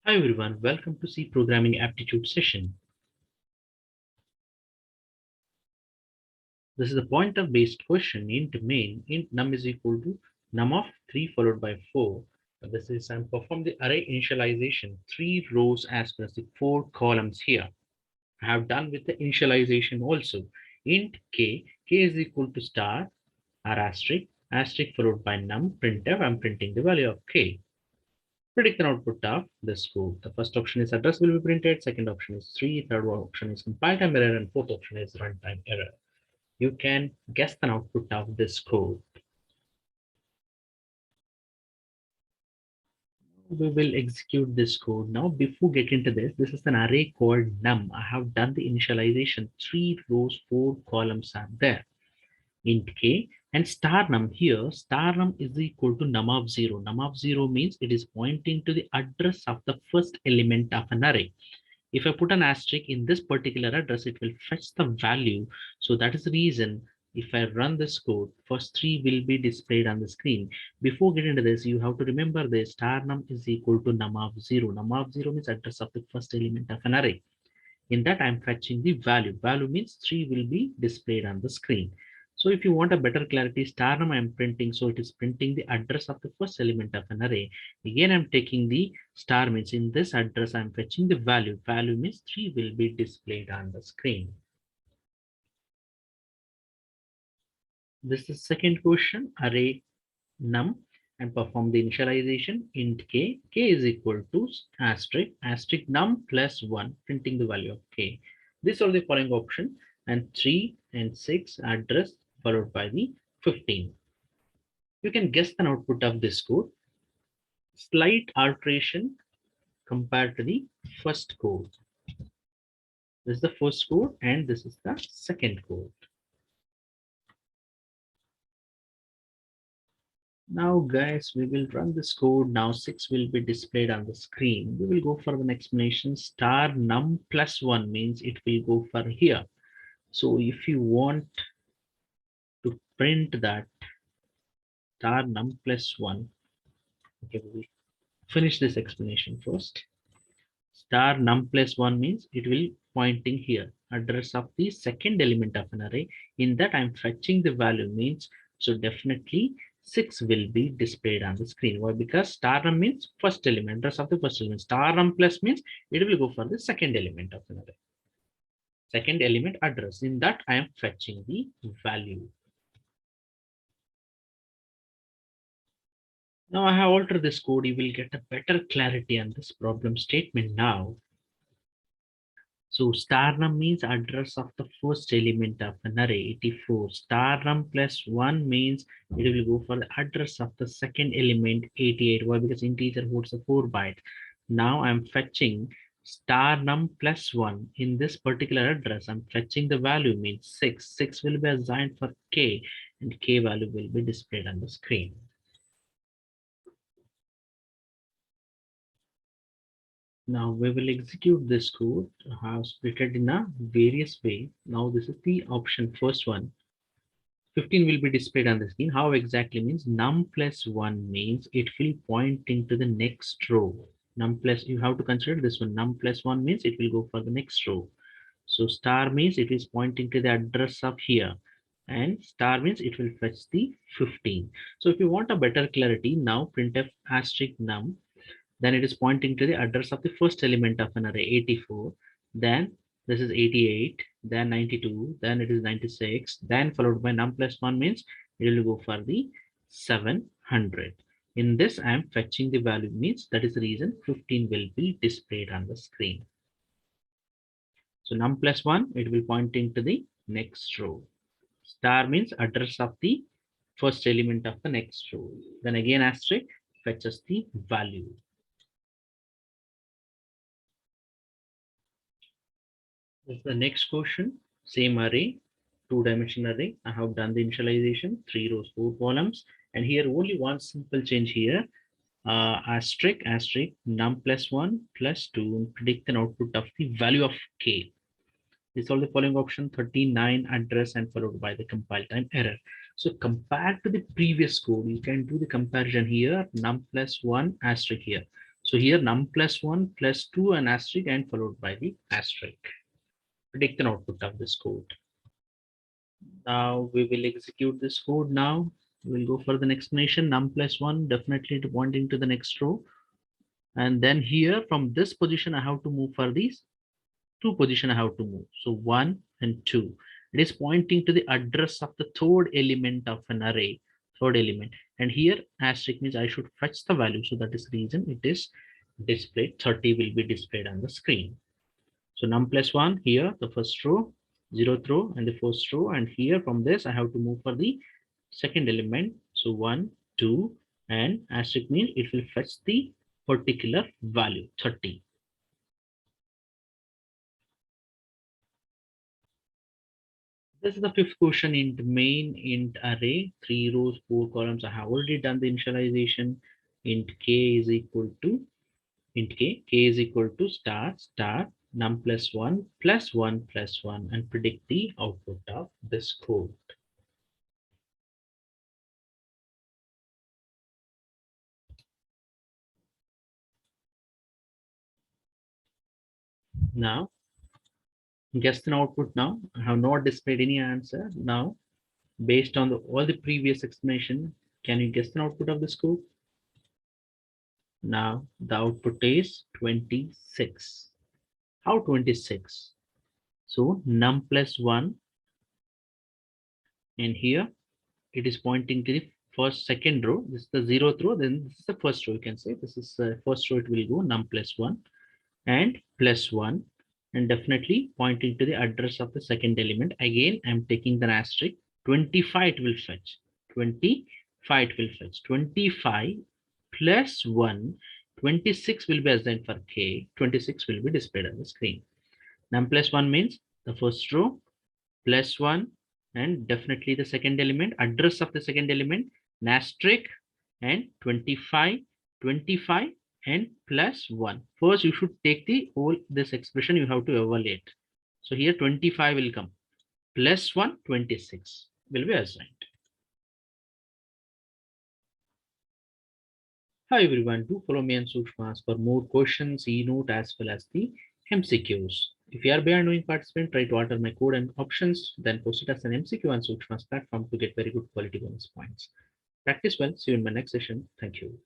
Hi everyone, welcome to C Programming Aptitude session. This is a pointer-based question. Int main, int num is equal to num of 3 followed by 4. This is and perform the array initialization, 3 rows as well as the 4 columns here. I have done with the initialization also. Int k is equal to star r asterisk, asterisk followed by num, printf, I'm printing the value of k. Predict an output of this code. The first option is address will be printed, second option is 3, third option is compile time error, and fourth option is runtime error. You can guess the output of this code. We will execute this code. Now, before getting to this is an array called num. I have done the initialization, 3 rows, 4 columns are there. Int k and star num here, star num is equal to num of 0. Num of 0 means it is pointing to the address of the first element of an array. If I put an asterisk in this particular address, it will fetch the value. So that is the reason if I run this code, first 3 will be displayed on the screen. Before getting to this, you have to remember this star num is equal to num of 0. Num of 0 means address of the first element of an array. In that, I'm fetching the value. Value means 3 will be displayed on the screen. So if you want a better clarity, star num I'm printing, so it is printing the address of the first element of an array. Again, I'm taking the star means in this address, I'm fetching the value. Value means 3 will be displayed on the screen. This is second question, array num, and perform the initialization. Int k is equal to asterisk, asterisk num plus 1, printing the value of k. These are the following option, and 3 and 6 address followed by the 15. You can guess the output of this code. Slight alteration compared to the first code. This is the first code and this is the second code. Now guys, we will run this code. Now 6 will be displayed on the screen. We will go for an explanation. Star num plus 1 means it will go for here. So if you want to print that star num plus 1, okay, we will finish this explanation first. Star num plus 1 means it will pointing here, address of the second element of an array. In that I'm fetching the value means, so definitely 6 will be displayed on the screen. Why? Because star num means first element, address of the first element. Star num plus means it will go for the second element of an array. Second element address. In that I am fetching the value. Now I have altered this code. You will get a better clarity on this problem statement now. So star num means address of the first element of an array, 84. Star num plus 1 means it will go for the address of the second element, 88. Why? Because integer holds a 4 byte. Now I'm fetching star num plus 1 in this particular address. I'm fetching the value means 6. 6 will be assigned for k and k value will be displayed on the screen. Now we will execute this code. I have split it in a various way. Now this is the option first one. 15 will be displayed on the screen. How exactly means num plus 1 means it will pointing to the next row. Num plus, you have to consider this one. Num plus 1 means it will go for the next row. So star means it is pointing to the address of here. And star means it will fetch the 15. So if you want a better clarity, now printf asterisk num, then it is pointing to the address of the first element of an array, 84. Then this is 88, then 92, then it is 96, then followed by num plus 1 means it will go for the 700. In this, I am fetching the value means that is the reason 15 will be displayed on the screen. So num plus 1, it will pointing to the next row. Star means address of the first element of the next row. Then again asterisk fetches the value. This is the next question. Same array, two-dimensional array. I have done the initialization, 3 rows, 4 columns. And here only one simple change here. Asterisk, asterisk, num plus 1 plus 2, and predict an output of the value of k. This is all the following option, 39 address and followed by the compile time error. So compared to the previous code, you can do the comparison here, num plus 1 asterisk here. So So here num plus 1 plus 2 and asterisk and followed by the asterisk. Predict an output of this code. Now we will execute this code now. We'll go for the next explanation. Num plus 1 definitely pointing to the next row. And then here from this position, I have to move for these two position I have to move. So 1 and 2. It is pointing to the address of the third element of an array, third element. And here asterisk means I should fetch the value. So that is the reason it is displayed. 30 will be displayed on the screen. So num plus 1 here, the first row, 0th row and the first row. And here from this, I have to move for the second element. So 1, 2, and asterisk means it will fetch the particular value, 30. This is the fifth question in the main int array, 3 rows, 4 columns. I have already done the initialization. Int k is equal to int k is equal to star star num plus 1 plus 1 plus 1 and predict the output of this code. Now, guess an output now. I have not displayed any answer. Now, based on all the previous explanation, can you guess an output of this code? Now, the output is 26. How 26? So num plus 1 and here it is pointing to the first second row. This is the 0th row, then this is the first row. You can say this is the first row. It will go num plus 1 and plus 1 and definitely pointing to the address of the second element. Again, I'm taking the asterisk. 25 it will fetch. 25 it will fetch. 25 plus 1. 26 will be assigned for k. 26 will be displayed on the screen. Num plus 1 means the first row plus 1 and definitely the second element, address of the second element, asterisk and 25, 25 and plus 1. First, you should take the whole this expression, you have to evaluate. So here 25 will come, plus 1, 26 will be assigned. Hi everyone, do follow me on Sushmas for more questions, e-note as well as the MCQs. If you are beyond knowing participant, try to alter my code and options, then post it as an MCQ on Sushmas platform to get very good quality bonus points. Practice well. See you in my next session. Thank you.